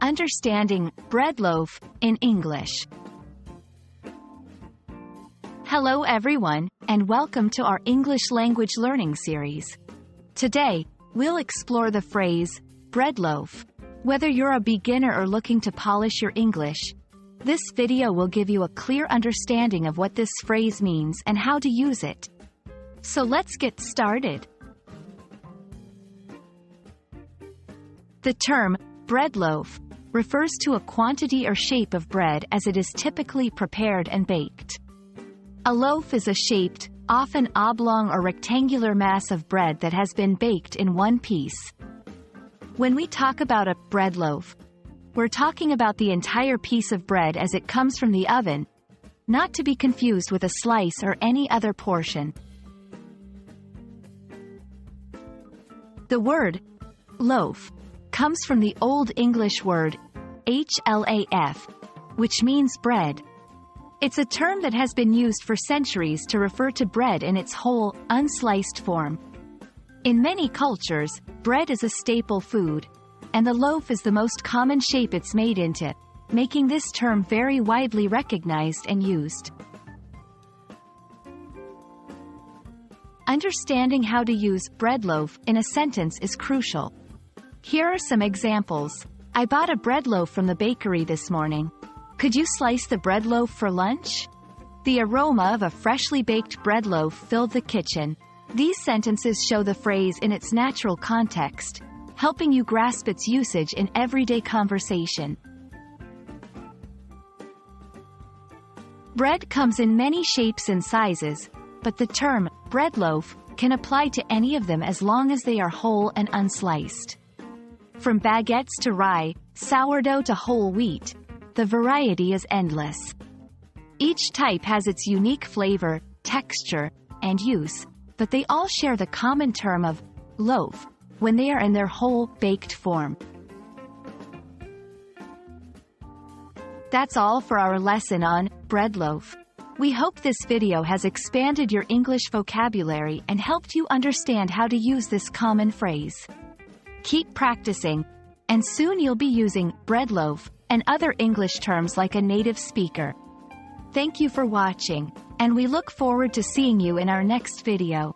Understanding bread loaf in English. Hello everyone, and welcome to our English language learning series. Today, we'll explore the phrase, bread loaf. Whether you're a beginner or looking to polish your English, this video will give you a clear understanding of what this phrase means and how to use it. So let's get started. The term, bread loaf, refers to a quantity or shape of bread as it is typically prepared and baked. A loaf is a shaped, often oblong or rectangular mass of bread that has been baked in one piece. When we talk about a bread loaf, we're talking about the entire piece of bread as it comes from the oven, not to be confused with a slice or any other portion. The word loaf comes from the Old English word hlaf, which means bread. It's a term that has been used for centuries to refer to bread in its whole, unsliced form. In many cultures, bread is a staple food, and the loaf is the most common shape it's made into, making this term very widely recognized and used. Understanding how to use bread loaf in a sentence is crucial. Here are some examples. I bought a bread loaf from the bakery this morning. Could you slice the bread loaf for lunch? The aroma of a freshly baked bread loaf filled the kitchen. These sentences show the phrase in its natural context, helping you grasp its usage in everyday conversation. Bread comes in many shapes and sizes, but the term bread loaf can apply to any of them as long as they are whole and unsliced. From baguettes to rye, sourdough to whole wheat, the variety is endless. Each type has its unique flavor, texture, and use, but they all share the common term of loaf when they are in their whole, baked form. That's all for our lesson on bread loaf. We hope this video has expanded your English vocabulary and helped you understand how to use this common phrase. Keep practicing, and soon you'll be using bread loaf and other English terms like a native speaker. Thank you for watching, and we look forward to seeing you in our next video.